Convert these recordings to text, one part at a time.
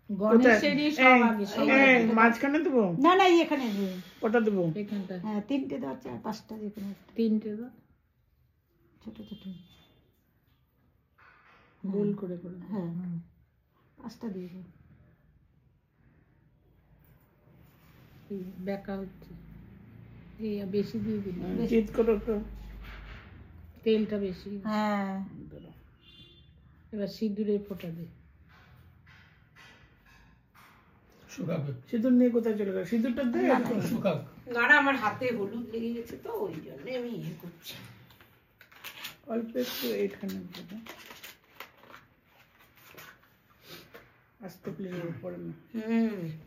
গণেশেরই সব আগে মাঝখানে দেবো না না এখানে দেবো কটা দেবো এখানটা হ্যাঁ 3টে দাও 4-5টা যে কোনো 3টে দাও ছোট ছোট গোল করে করে হ্যাঁ 5টা দিয়ে দাও বেকা হচ্ছে এই বেশি দিয়ে দিন চিট করো তো তেলটা বেশি হ্যাঁ এবার সিঁদুরের ফোঁটা দে সিঁদুর নিয়ে কোথায় চলে গেল সিঁদুরটা দে না আমার হাতে হলুদ লেগে গেছে তো ওই জন্য আমি করছি অল্প একটু এইখানে আস্তে প্লিজ পড়ে না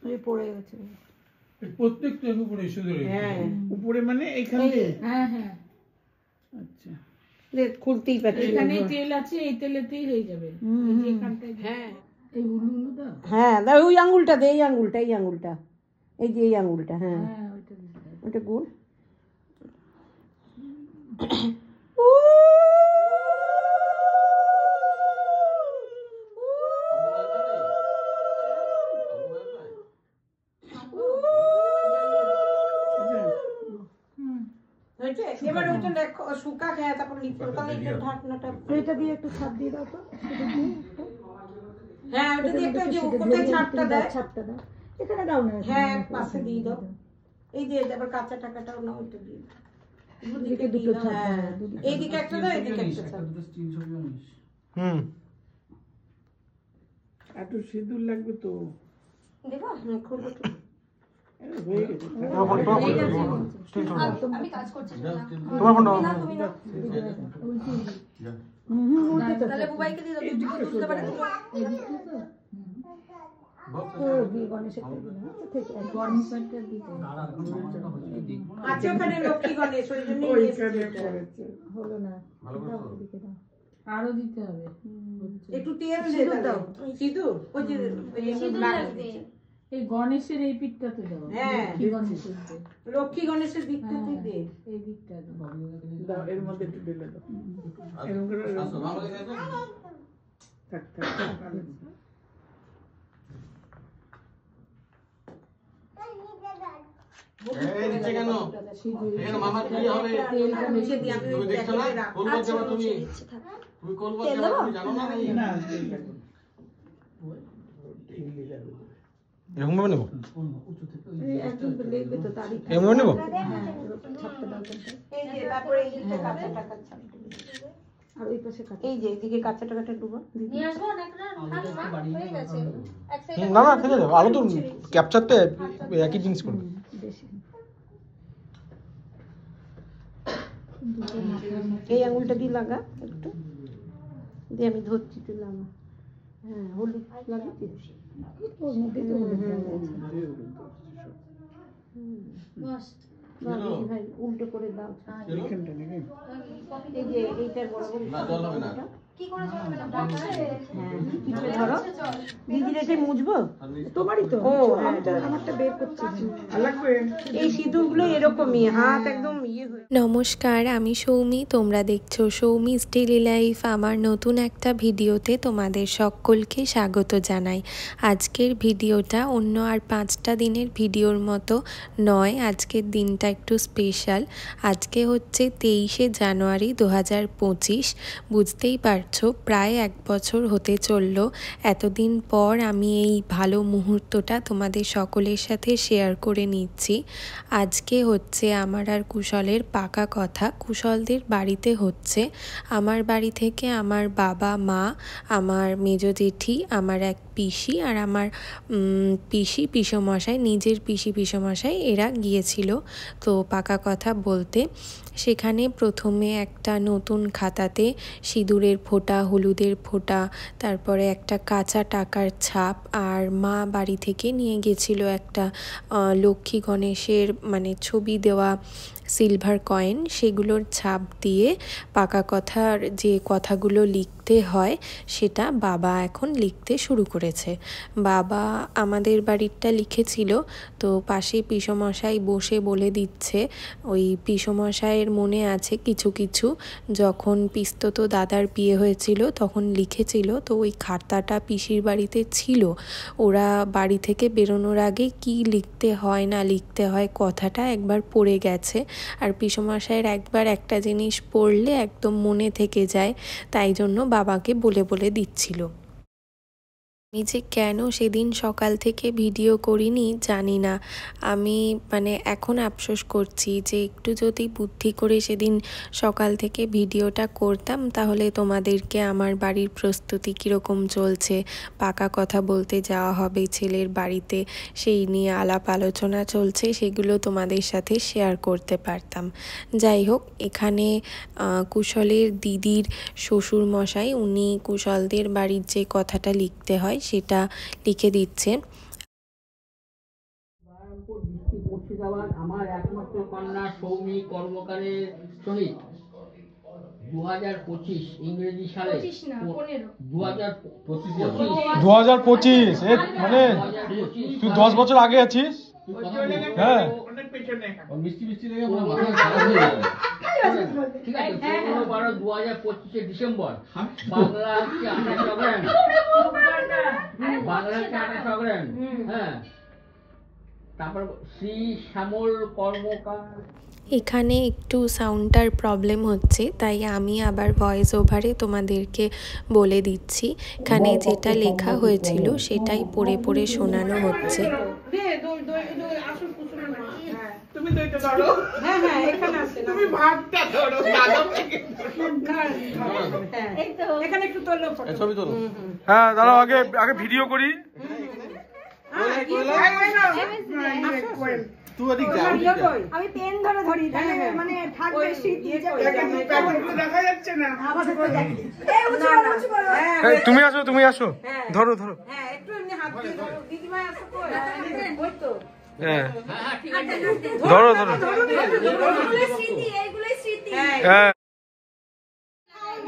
ওই পড়ে গেছে প্রত্যেকটার উপরে সিঁদুর হ্যাঁ উপরে মানে এইখানে হ্যাঁ হ্যাঁ আচ্ছা খুলতেই পারছি এখানে তেল আছে এই তেলেতেই হয়ে যাবে এই যে এখানটায় হ্যাঁ এই উলু দাও হ্যাঁ দাও ওই আঙ্গুলটা দে এই আঙ্গুলটা এই যে এই আঙ্গুলটা হ্যাঁ হ্যাঁ ওইটা দিতে হবে। ওটা গুণ এবার ওইটা দেখো শুকা খেয়ে তারপর লিখতে তাহলে একটু ঢাকনাটা এটা দিয়ে একটু ছাপ দিয়ে দাও তো হ্যাঁ ওটা দিয়ে একটু যে কোথায় ছাপটা দাও এখানে দাও না হ্যাঁ পাশে দিয়ে দাও এই যে আবার কাঁচা টাকাটাও না ওইটা দিয়ে দুদিকে দুটো ছাপ এইদিকে একটা দাও এইদিকে একটা ছাপ একটু সিঁদুর লাগবে তো দেবো হ্যাঁ খুলবো তো হয়ে গেছে আমি কাজ করছি তোমার ফোনটা তাহলে বুবাইকে দিয়ে দাও তুই বুঝতে পারে আচ্ছা ওখানে লক্ষ্মী গণেশ ওই জন্য হলো না আরো দিতে হবে একটু তেল দিয়ে দাও সিঁদুর ওই যে এই গণেশের এই পিঠটাতে দাও হ্যাঁ গণেশের দে লক্ষ্মী গণেশের দিকটাতে দে এই দিকটা দাও দাও এর মধ্যে একটু ঢেলে দাও এরকম করে থাক এই নিচে কেন এখানে মামার কি হবে তেলটা মিশিয়ে দিয়ে আমি তুমি দেখছো না কোলবাদ যাবে তুমি কোলবাদ যাবে তুমি জানো না নাকি না তেল লাগবে এরকম ভাবে নেব এই একদম লিখবে তো তারিখ এরকম ভাবে নেব ছাপটা দাও এই যে তারপরে এই দিকে কাঁচা টাকা ছাপ আর ওই পাশে কাঁচা এই যে এদিকে কাঁচা টাকাটা ডুবা নিয়ে আসবো একটা হয়ে গেছে এক সাইড না না ঠিক আছে আলো তো ক্যাপচারতে একই জিনিস করবে এই আঙুলটা দিয়ে লাগা একটু দিয়ে আমি ধরছি তুই লাগা হ্যাঁ হলুদ লাগাচ্ছিস ওর মধ্যে তো হলুদ বাস ভাই উল্টো করে দাও এইখানটা নাকি এই যে এইটার বরাবর না জল হবে না কি করে চলবে না ডাক্তার কিছু ধরো দিদির এটাই মুছবো তোমারই তো ও আমারটা বের করছি আর লাগবে এই সিঁদুরগুলো এরকমই হাত একদম ইয়ে হয়ে নমস্কার, আমি সৌমি। তোমরা দেখছো সৌমি's ডেইলি লাইফ। আমার নতুন একটা ভিডিওতে তোমাদের সকলকে স্বাগত জানাই। আজকের ভিডিওটা অন্য আর 5টা দিনের ভিডিওর মতো নয়। আজকের দিনটা একটু স্পেশাল। আজকে হচ্ছে 23শে জানুয়ারি 2025। বুঝতেই পারছো প্রায় 1 বছর হতে চললো। এতদিন পর আমি এই ভালো মুহূর্তটা তোমাদের সকলের সাথে শেয়ার করে নিচ্ছি। আজকে হচ্ছে আমার আর কুশলের পাকা কথা। কুশলদের বাড়িতে হচ্ছে, আমার বাড়ি থেকে আমার বাবা মা, আমার মেজ জেঠি, আমার এক পিসি আর আমার পিসি পিসমশাই, নিজের পিসি পিসমশাই এরা গিয়েছিল তো পাকা কথা বলতে। সেখানে প্রথমে একটা নতুন খাতাতে সিঁদুরের ফোঁটা, হলুদের ফোঁটা, তারপরে একটা কাঁচা টাকার ছাপ, আর মা বাড়ি থেকে নিয়ে গেছিল একটা লক্ষ্মী গণেশের মানে ছবি দেওয়া সিলভার কয়েন, সেগুলোর ছাপ দিয়ে পাকা কথার যে কথাগুলো লিখতে লিখতে হয় সেটা বাবা এখন লিখতে শুরু করেছে। বাবা আমাদের বাড়িরটা লিখেছিল, তো পাশে পিসমশাই বসে বলে দিচ্ছে। ওই পিসমশাইয়ের মনে আছে কিছু কিছু, যখন পিস্তত দাদার বিয়ে হয়েছিল তখন লিখেছিল, তো ওই খাতাটা পিসির বাড়িতে ছিল। ওরা বাড়ি থেকে বেরোনোর আগে কি লিখতে হয় না লিখতে হয় কথাটা একবার পড়ে গেছে। আর পিসমশাইয়ের একবার একটা জিনিস পড়লে একদম মনে থেকে যায়, তাই জন্য বাবাকে বলে বলে দিচ্ছিল। আমি যে কেন সেদিন সকাল থেকে ভিডিও করিনি জানি না। আমি এখন আফসোস করছি যে একটু যদি বুদ্ধি করে সেদিন সকাল থেকে ভিডিওটা করতাম, তাহলে তোমাদেরকে আমার বাড়ির প্রস্তুতি কীরকম চলছে, পাকা কথা বলতে যাওয়া হবে ছেলের বাড়িতে, সেই নিয়ে আলাপ আলোচনা চলছে, সেগুলো তোমাদের সাথে শেয়ার করতে পারতাম। যাই হোক, এখানে কুশলের দিদির শ্বশুর মশাই, উনি কুশলদের বাড়ির যে কথাটা লিখতে হয় সেটা লিখে দিচ্ছে। আমার একমাত্র কন্যা সৌমি কর্মকারের সহিত 2025 ইংরেজি সালে 2025 মানে তুই 10 বছর আগে আছিস। হ্যাঁ মিষ্টি মিষ্টি লেগে আমার মাথা খারাপ হয়ে গেল। ঠিক আছে, 15/12/2025 ডিসেম্বর, বাংলা হচ্ছে 28 অগ্রহায়ণ, বাংলা হচ্ছে 28 অগ্রহায়ণ। হ্যাঁ, তারপর শ্রী শ্যামল কর্মকার। এখানে একটু সাউন্ডটার প্রবলেম হচ্ছে, তাই আমি আবার ভয়েস ওভারে তোমাদেরকে বলে দিচ্ছি। এখানে যেটা লেখা হয়েছিল সেটাই পড়ে পড়ে শোনানো হচ্ছে। তুমি দইটা ধরো। হ্যাঁ হ্যাঁ, এখানে আছে, তুমি ভাতটা ধরো, দাদা থেকে এখানে একটু তোলো, ছবি তোলো। হ্যাঁ দাঁড়াও, আগে ভিডিও করি। আমি পেন ধরে ধরি, মানে থাকবে স্মৃতি। দেখা যাচ্ছে না। তুমি আসো ধরো। হ্যাঁ একটু এমনি হাত দিয়ে ধরো, দিদিমা আসো তো, ওই তো। হ্যাঁ ধরো। এইগুলোই স্মৃতি, এইগুলোই স্মৃতি। হ্যাঁ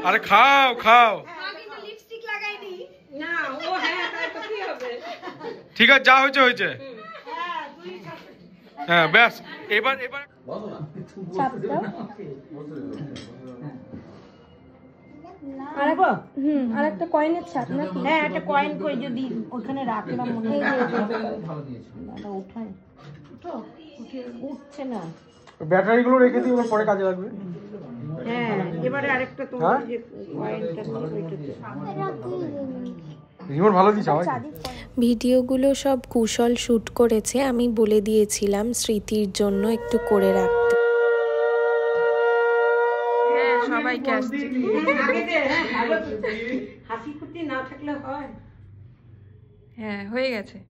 আরে খাও। কিন্তু লিপস্টিক লাগাইনি না, ও হ্যাঁ, তাই তো কি হবে। ঠিক আছে, যা হয়েছে। হ্যাঁ ব্যাস, এবার আর একটা কয়েনের ছাপ নাকি? হ্যাঁ, একটা কয়েন কই যদি ওখানে রাখলাম মনে হয়। দাদা উঠায়, উঠছে না। ব্যাটারিগুলো রেখে দিই, ওগুলো পরে কাজে লাগবে। হ্যাঁ, এবারে আরেকটা তোমার যে কয়েনটা রিমোট ভালো দিছ। ভিডিওগুলো সব কুশল শ্যুট করেছে, আমি বলে দিয়েছিলাম স্মৃতির জন্য একটু করে রাখতে। সবাইকে আসছে। হাসি খুশি না থাকলে হয়। হ্যাঁ, হয়ে গেছে।